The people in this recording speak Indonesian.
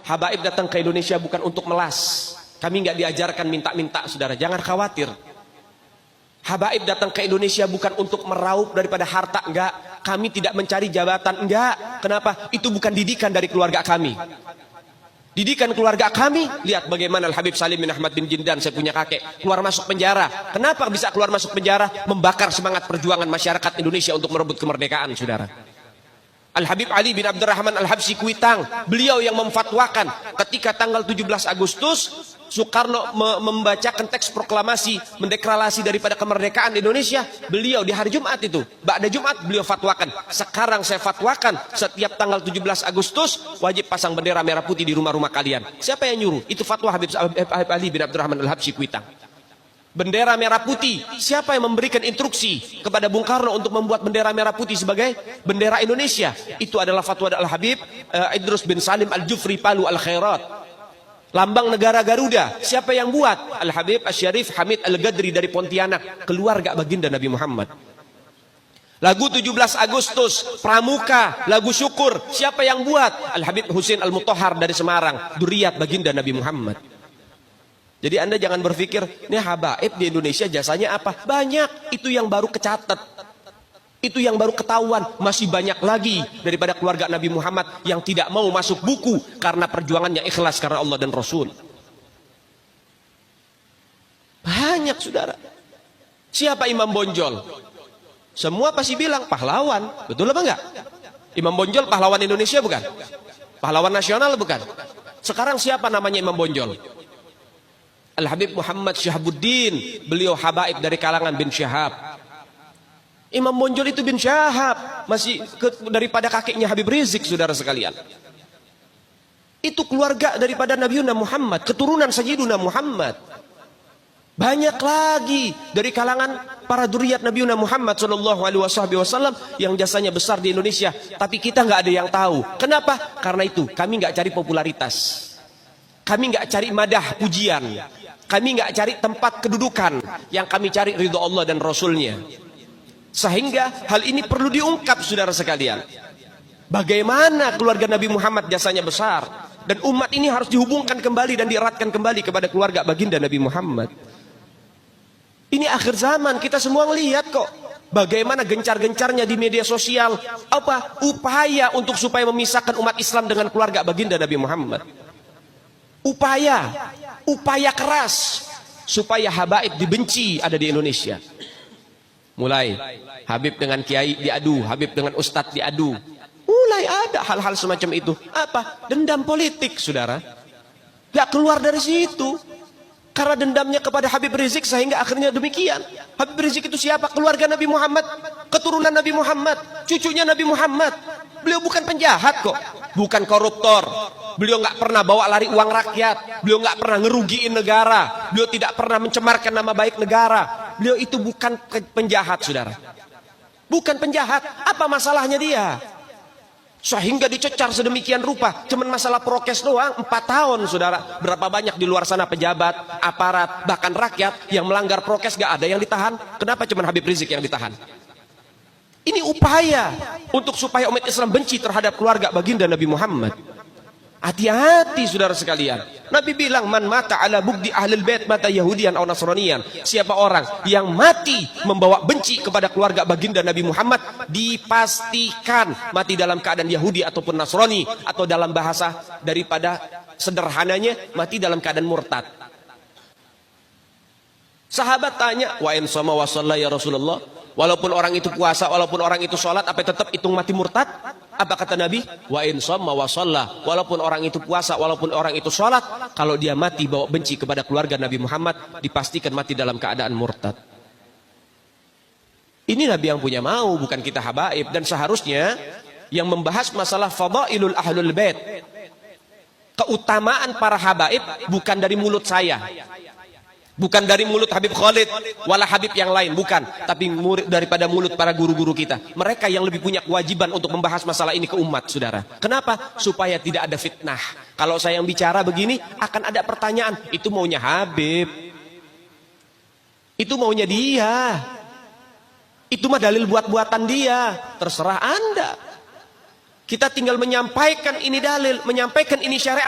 Habaib datang ke Indonesia bukan untuk melas. Kami nggak diajarkan minta-minta, saudara. Jangan khawatir. Habaib datang ke Indonesia bukan untuk meraup daripada harta, enggak. Kami tidak mencari jabatan, enggak. Kenapa? Itu bukan didikan dari keluarga kami. Didikan keluarga kami, lihat bagaimana Al-Habib Salim bin Ahmad bin Jindan, saya punya kakek, keluar masuk penjara. Kenapa bisa keluar masuk penjara? Membakar semangat perjuangan masyarakat Indonesia untuk merebut kemerdekaan, saudara. Al-Habib Ali bin Abdurrahman Al-Habsyi Kuitang, beliau yang memfatwakan ketika tanggal 17 Agustus Soekarno membacakan teks proklamasi mendeklarasi daripada kemerdekaan Indonesia. Beliau di hari Jumat itu, ba'da Jumat beliau fatwakan, sekarang saya fatwakan setiap tanggal 17 Agustus wajib pasang bendera merah putih di rumah-rumah kalian. Siapa yang nyuruh? Itu fatwa Habib Ali bin Abdurrahman Al-Habsyi Kuitang. Bendera merah putih, siapa yang memberikan instruksi kepada Bung Karno untuk membuat bendera merah putih sebagai bendera Indonesia? Itu adalah fatwa Al-Habib Idrus bin Salim Al-Jufri Palu Al-Khairat. Lambang negara Garuda, siapa yang buat? Al-Habib Asy-Syarif Hamid Al-Gadri dari Pontianak, keluarga baginda Nabi Muhammad. Lagu 17 Agustus, Pramuka, lagu syukur, siapa yang buat? Al-Habib Husain Al-Mutahhar dari Semarang, dzurriyyat baginda Nabi Muhammad. Jadi Anda jangan berpikir, ini habaib di Indonesia jasanya apa? Banyak, itu yang baru kecatat. Itu yang baru ketahuan. Masih banyak lagi daripada keluarga Nabi Muhammad yang tidak mau masuk buku karena perjuangannya ikhlas karena Allah dan Rasul. Banyak, saudara. Siapa Imam Bonjol? Semua pasti bilang pahlawan. Betul apa enggak? Imam Bonjol pahlawan Indonesia bukan? Pahlawan nasional bukan? Sekarang siapa namanya Imam Bonjol? Al-Habib Muhammad Syahabuddin, beliau habaib dari kalangan bin Syahab. Imam Bonjol itu bin Syahab, masih daripada kakeknya Habib Rizik, saudara sekalian. Itu keluarga daripada Nabiuna Muhammad, keturunan Sayyiduna Muhammad. Banyak lagi dari kalangan para dzurriyyat Nabiuna Muhammad sallallahu alaihi wasallam yang jasanya besar di Indonesia, tapi kita nggak ada yang tahu. Kenapa? Karena itu kami nggak cari popularitas. Kami nggak cari madah pujian. Kami nggak cari tempat kedudukan, yang kami cari ridho Allah dan Rasulnya. Sehingga hal ini perlu diungkap, saudara sekalian. Bagaimana keluarga Nabi Muhammad jasanya besar, dan umat ini harus dihubungkan kembali dan dieratkan kembali kepada keluarga baginda Nabi Muhammad. Ini akhir zaman, kita semua ngelihat kok bagaimana gencar-gencarnya di media sosial apa upaya untuk supaya memisahkan umat Islam dengan keluarga baginda Nabi Muhammad. Upaya keras supaya habaib dibenci ada di Indonesia. Mulai Habib dengan kiai diadu, Habib dengan ustadz diadu. Mulai ada hal-hal semacam itu. Apa? Dendam politik, saudara. Gak keluar dari situ. Karena dendamnya kepada Habib Rizik sehingga akhirnya demikian. Habib Rizik itu siapa? Keluarga Nabi Muhammad, keturunan Nabi Muhammad, cucunya Nabi Muhammad. Beliau bukan penjahat kok, bukan koruptor. Beliau nggak pernah bawa lari uang rakyat. Beliau nggak pernah ngerugiin negara. Beliau tidak pernah mencemarkan nama baik negara. Beliau itu bukan penjahat, saudara. Bukan penjahat. Apa masalahnya dia? Sehingga dicecar sedemikian rupa. Cuman masalah prokes doang, 4 tahun, saudara. Berapa banyak di luar sana pejabat, aparat, bahkan rakyat yang melanggar prokes gak ada yang ditahan. Kenapa cuman Habib Rizik yang ditahan? Ini upaya untuk supaya umat Islam benci terhadap keluarga baginda Nabi Muhammad. Hati-hati, saudara sekalian. Nabi bilang, man mata ala bugdi ahlul bait mata yahudian atau nasranian. Siapa orang yang mati membawa benci kepada keluarga baginda Nabi Muhammad, dipastikan mati dalam keadaan Yahudi ataupun Nasrani, atau dalam bahasa daripada sederhananya mati dalam keadaan murtad. Sahabat tanya, wa in sama wa shalla ya Rasulullah, walaupun orang itu puasa, walaupun orang itu sholat, apa tetap hitung mati murtad? Apa kata Nabi? Wa in shamma wa shalla, walaupun orang itu puasa, walaupun orang itu sholat, kalau dia mati bawa benci kepada keluarga Nabi Muhammad, dipastikan mati dalam keadaan murtad. Ini Nabi yang punya mau, bukan kita habaib. Dan seharusnya yang membahas masalah fadailul ahlul bait, keutamaan para habaib, bukan dari mulut saya, bukan dari mulut Habib Khalid wala Habib yang lain, bukan, tapi daripada mulut para guru-guru kita. Mereka yang lebih punya kewajiban untuk membahas masalah ini ke umat, saudara. Kenapa? Supaya tidak ada fitnah. Kalau saya yang bicara begini, akan ada pertanyaan, itu maunya Habib, itu maunya dia, itu mah dalil buat-buatan dia. Terserah Anda. Kita tinggal menyampaikan ini dalil, menyampaikan ini syariat.